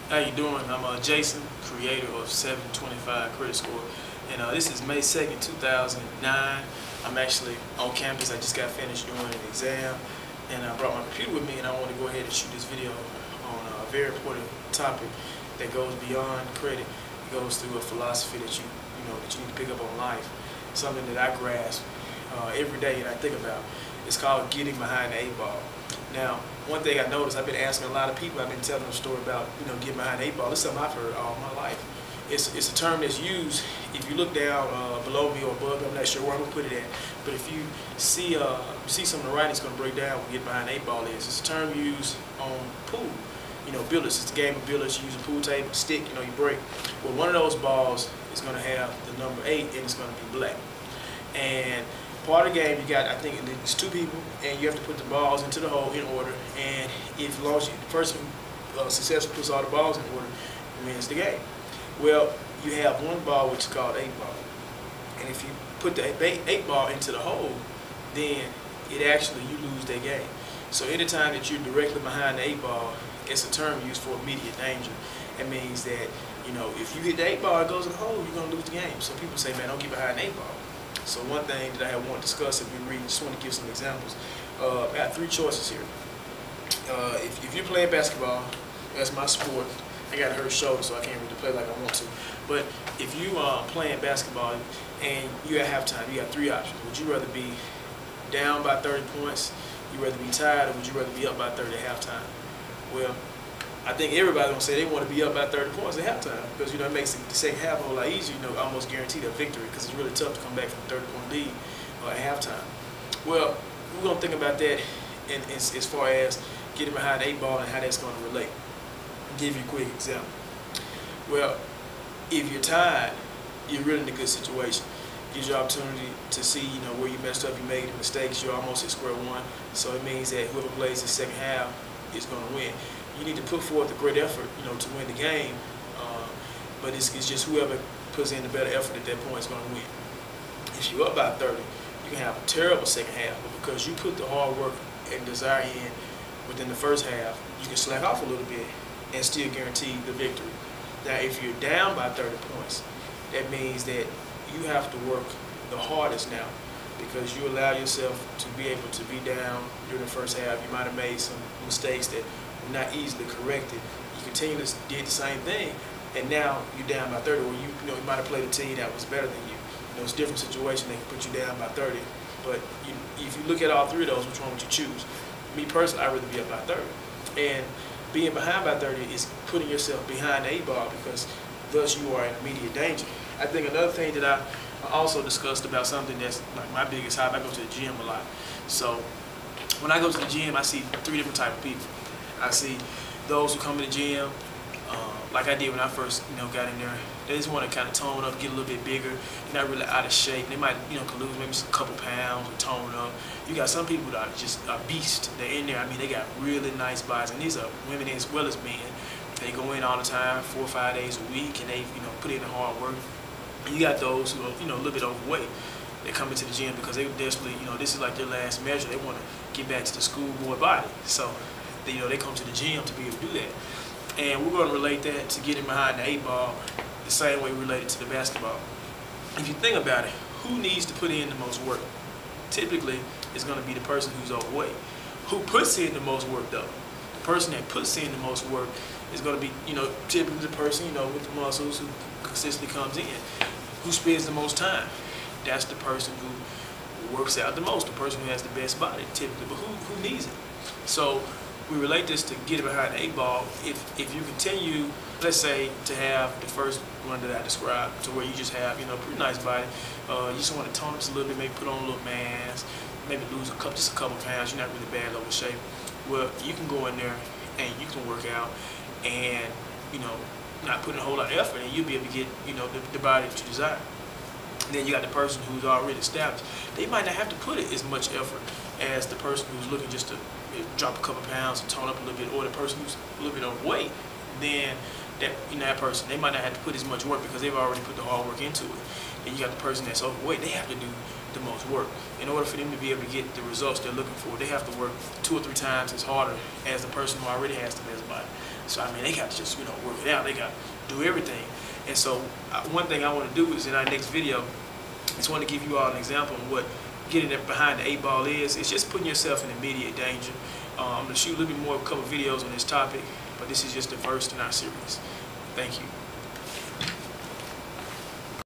How you doing? I'm Jason, creator of 725 Credit Score, and this is May 2nd, 2009. I'm actually on campus. I just got finished doing an exam, and I brought my computer with me, and I want to go ahead and shoot this video on a very important topic that goes beyond credit. It goes through a philosophy that you need to pick up on life, something that I grasp every day and I think about. It's called getting behind the 8-ball. Now, one thing I noticed, I've been asking a lot of people, I've been telling them a story about, getting behind the 8-ball. It's something I've heard all my life. It's a term that's used, if you look down below me or above me, I'm not sure where I'm going to put it at, but if you see some of the writing, it's going to break down what getting behind the 8-ball is. It's a term used on pool. Billiards. It's a game of billiards. You use a pool table, stick, you break. Well, one of those balls is going to have the number 8 and it's going to be black. And part of the game, you got, I think it's 2 people, and you have to put the balls into the hole in order. And if, as long as the person successfully puts all the balls in order, wins the game. Well, you have one ball which is called 8-ball, and if you put the 8-ball into the hole, then you lose that game. So anytime that you're directly behind the 8-ball, it's a term used for immediate danger. It means that if you hit the 8-ball, it goes in the hole, you're gonna lose the game. So people say, man, don't get behind the 8-ball. So one thing that I want to discuss, if we read, just want to give some examples. I got 3 choices here. If you're playing basketball, that's my sport. I got a hurt shoulder, so I can't really play like I want to. But if you are playing basketball and you're at halftime, you got 3 options. Would you rather be down by 30 points, you rather be tired, or would you rather be up by 30 at halftime? Well, I think everybody's gonna say they want to be up by 30 points at halftime because it makes the second half a whole lot easier. Almost guaranteed a victory because it's really tough to come back from a 30-point lead at halftime. Well, we're gonna think about that as far as getting behind the 8-ball and how that's gonna relate. I'll give you a quick example. Well, if you're tired, you're really in a good situation. Gives you an opportunity to see, where you messed up, you made mistakes, you're almost at square one. So it means that whoever plays the second half is going to win. You need to put forth a great effort, to win the game. But it's just whoever puts in the better effort at that point is going to win. If you're up by 30, you can have a terrible second half, but because you put the hard work and desire in within the first half, you can slack off a little bit and still guarantee the victory. Now, if you're down by 30 points, that means that you have to work the hardest now because you allow yourself to be able to be down during the first half. You might have made some mistakes that were not easily corrected. You continuously did the same thing, and now you're down by 30, or you might have played a team that was better than you. It's a different situation. They can put you down by 30. But if you look at all 3 of those, which one would you choose? Me personally, I'd rather be up by 30. And being behind by 30 is putting yourself behind the 8-ball because thus you are in immediate danger. I think another thing that I also discussed about something that's like my biggest hobby, I go to the gym a lot. So when I go to the gym, I see 3 different types of people. I see those who come to the gym, like I did when I first got in there. They just want to kind of tone up, get a little bit bigger. They're not really out of shape. They might could lose maybe a couple pounds or tone up. You got some people that are just a beast. They're in there. I mean, they got really nice bodies, and these are women as well as men. They go in all the time, 4 or 5 days a week, and they put in the hard work. And you got those who are a little bit overweight. They come into the gym because they desperately this is like their last measure. They want to get back to the schoolboy body. So they come to the gym to be able to do that. And we're going to relate that to getting behind the 8-ball the same way we relate it to the basketball. If you think about it, who needs to put in the most work? Typically, it's going to be the person who's overweight. Who puts in the most work, though? The person that puts in the most work is going to be, typically the person, with the muscles who consistently comes in. Who spends the most time? That's the person who works out the most, the person who has the best body, typically. But who needs it? So we relate this to getting behind the 8-ball. If you continue, let's say, to have the first one that I described, to where you just have, a pretty nice body, you just want to tone up a little bit, maybe put on a little mass, maybe lose just a couple pounds, you're not really bad over shape. Well, you can go in there and you can work out and, not put in a whole lot of effort, and you'll be able to get, the body that you desire. And then you got the person who's already established. They might not have to put it as much effort as the person who's looking just to drop a couple pounds and tone up a little bit, or the person who's a little bit overweight. Then that person, they might not have to put as much work because they've already put the hard work into it. And you got the person that's overweight, they have to do the most work. In order for them to be able to get the results they're looking for, they have to work 2 or 3 times as harder as the person who already has the best body. So I mean, they got to just, you know, work it out. They got to do everything. And so one thing I want to do is in our next video, I just want to give you all an example of what getting behind the 8 ball is. It's just putting yourself in immediate danger. I'm going to shoot a little bit more, a couple videos on this topic, but this is just the first in our series. Thank you.